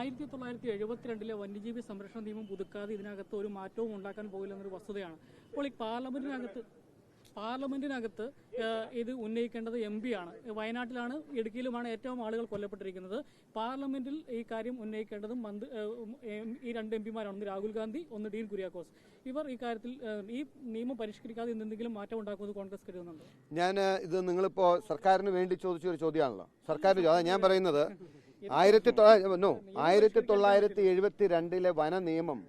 1972 വന്യജീവി സംരക്ഷണ നിയമം പുതുക്കാതെ ഇതിനകത്ത് ഒരു മാറ്റവും ഉണ്ടാക്കാൻ പോകില്ലെന്നൊരു വസ്തുതയാണ്. അപ്പോൾ ഈ പാർലമെന്റിനകത്ത് ഇത് ഉന്നയിക്കേണ്ടത് MP ആണ്. വയനാട്ടിലാണ്, ഇടുക്കിയിലുമാണ് ഏറ്റവും ആളുകൾ കൊല്ലപ്പെട്ടിരിക്കുന്നത്. പാർലമെന്റിൽ ഈ കാര്യം ഉന്നയിക്കേണ്ടതും ഈ 2 MP-മാരാണ്. ഒന്ന് രാഹുൽ ഗാന്ധി, ഒന്ന് ഡീൻ കുര്യാക്കോസ്. ഇവർ ഈ കാര്യത്തിൽ ഈ നിയമം പരിഷ്കരിക്കാതെ എന്തെങ്കിലും മാറ്റം ഉണ്ടാക്കുമെന്ന് കോൺഗ്രസ് കരുതുന്നുണ്ട്. ഇത് നിങ്ങളിപ്പോ സർക്കാരിന് വേണ്ടി ചോദിച്ചൊരു ചോദ്യമാണല്ലോ. സർക്കാരിന് ഞാൻ പറയുന്നത് 1972 വന നിയമം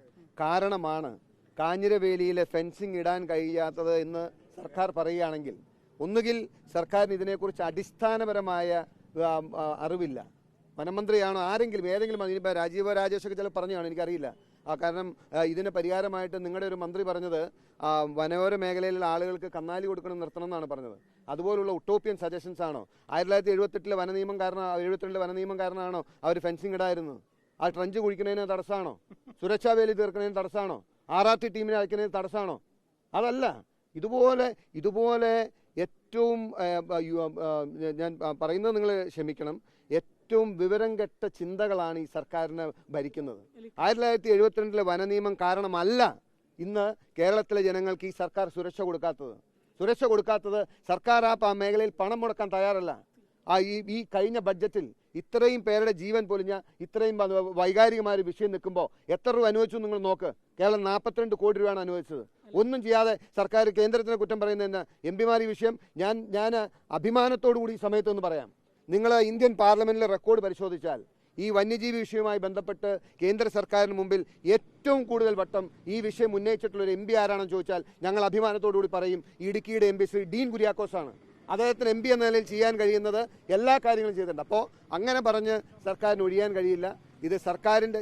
കാരണമാണ് കാഞ്ഞിരവേലിയിലെ ഫെൻസിങ് ഇടാൻ കഴിയാത്തത് എന്ന് സർക്കാർ പറയുകയാണെങ്കിൽ, ഒന്നുകിൽ സർക്കാരിന് ഇതിനെക്കുറിച്ച് അടിസ്ഥാനപരമായ അറിവില്ല, വനമന്ത്രിയാണോ ആരെങ്കിലും ഏതെങ്കിലും, ഇനിയിപ്പോൾ രാജീവ് രാജേഷൊക്കെ ചില പറഞ്ഞാണ്, എനിക്കറിയില്ല. കാരണം ഇതിന് പരിഹാരമായിട്ട് നിങ്ങളുടെ ഒരു മന്ത്രി പറഞ്ഞത് വനയോര മേഖലയിലുള്ള ആളുകൾക്ക് കന്നാലി കൊടുക്കണം, നിർത്തണം എന്നാണ് പറഞ്ഞത്. അതുപോലുള്ള ഉട്ടോപ്യൻ സജഷൻസ് ആണോ? 1978 വന നിയമം കാരണം, 72 വന നിയമം കാരണമാണോ അവർ ഫെൻസിങ് ഇടായിരുന്നു? ആ ട്രഞ്ച് കുഴിക്കുന്നതിന് തടസ്സമാണോ? സുരക്ഷാ വേലി തീർക്കുന്നതിന് തടസ്സമാണോ? RRT ടീമിനെ അയക്കുന്നതിന് തടസ്സമാണോ? അതല്ല. ഇതുപോലെ ഏറ്റവും ഞാൻ പറയുന്നത് നിങ്ങൾ ക്ഷമിക്കണം, ഏറ്റവും വിവരം കെട്ട ചിന്തകളാണ് ഈ സർക്കാരിനെ ഭരിക്കുന്നത്. 1972 വന നിയമം കാരണമല്ല ഇന്ന് കേരളത്തിലെ ജനങ്ങൾക്ക് ഈ സർക്കാർ സുരക്ഷ കൊടുക്കാത്തത്. സർക്കാർ ആ മേഖലയിൽ പണം മുടക്കാൻ തയ്യാറല്ല. ഈ കഴിഞ്ഞ ബഡ്ജറ്റിൽ ഇത്രയും പേരുടെ ജീവൻ പൊലിഞ്ഞ, ഇത്രയും വൈകാരികമായ ഒരു വിഷയം നിൽക്കുമ്പോൾ എത്ര രൂപ അനുവദിച്ചു നിങ്ങൾ നോക്ക്. കേരളം 42 കോടി രൂപയാണ് അനുവദിച്ചത്. ഒന്നും ചെയ്യാതെ സർക്കാർ കേന്ദ്രത്തിനെ കുറ്റം പറയുന്നതിന് MP-മാർ ഈ വിഷയം ഞാൻ അഭിമാനത്തോടു കൂടി ഈ സമയത്തൊന്ന് പറയാം. നിങ്ങൾ ഇന്ത്യൻ പാർലമെന്റിലെ റെക്കോർഡ് പരിശോധിച്ചാൽ ഈ വന്യജീവി വിഷയവുമായി ബന്ധപ്പെട്ട് കേന്ദ്ര സർക്കാരിന് മുമ്പിൽ ഏറ്റവും കൂടുതൽ വട്ടം ഈ വിഷയം ഉന്നയിച്ചിട്ടുള്ള ഒരു MP ആരാണെന്ന് ചോദിച്ചാൽ ഞങ്ങൾ അഭിമാനത്തോടു കൂടി പറയും ഇടുക്കിയുടെ MP ശ്രീ ഡീൻ കുര്യാക്കോസ് ആണ്. അദ്ദേഹത്തിന് MP എന്ന നിലയിൽ ചെയ്യാൻ കഴിയുന്നത് എല്ലാ കാര്യങ്ങളും ചെയ്തിട്ടുണ്ട്. അപ്പോൾ അങ്ങനെ പറഞ്ഞ് സർക്കാരിന് ഒഴിയാൻ കഴിയില്ല. ഇത്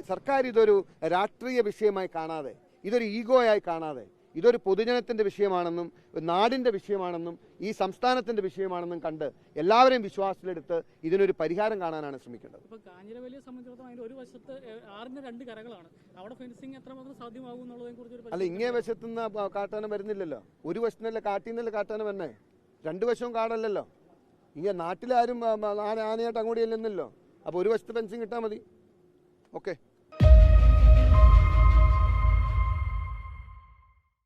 സർക്കാർ ഇതൊരു രാഷ്ട്രീയ വിഷയമായി കാണാതെ, ഇതൊരു ഈഗോയായി കാണാതെ, ഇതൊരു പൊതുജനത്തിൻ്റെ വിഷയമാണെന്നും നാടിൻ്റെ വിഷയമാണെന്നും ഈ സംസ്ഥാനത്തിൻ്റെ വിഷയമാണെന്നും കണ്ട് എല്ലാവരെയും വിശ്വാസത്തിലെടുത്ത് ഇതിനൊരു പരിഹാരം കാണാനാണ് ശ്രമിക്കേണ്ടത്. ഇപ്പോൾ കാഞ്ഞിരവേലിയെ സംബന്ധിച്ചിടത്തോളം അതിൻ്റെ ഒരു വശത്ത് 2 കരകളാണ്. അവിടെ ഫെൻസിങ് എത്രമാത്രം സാധ്യമാകും എന്നുള്ളതിനെക്കുറിച്ച് അല്ല, ഇങ്ങേ വശത്തുനിന്ന് കാട്ടാന വരുന്നില്ലല്ലോ. ഒരു വശത്തുനിന്നല്ലേ കാട്ടിൽ കാട്ടാന വരണേ. 2 വശവും കാടല്ലല്ലോ. ഇങ്ങനെ നാട്ടിലാരും ആനയായിട്ട് അങ്ങോട്ട് ചെല്ലുന്നില്ലോ. അപ്പോൾ ഒരു വശത്ത് ഫെൻസിങ് ഇട്ടാൽ മതി. ഓക്കെ.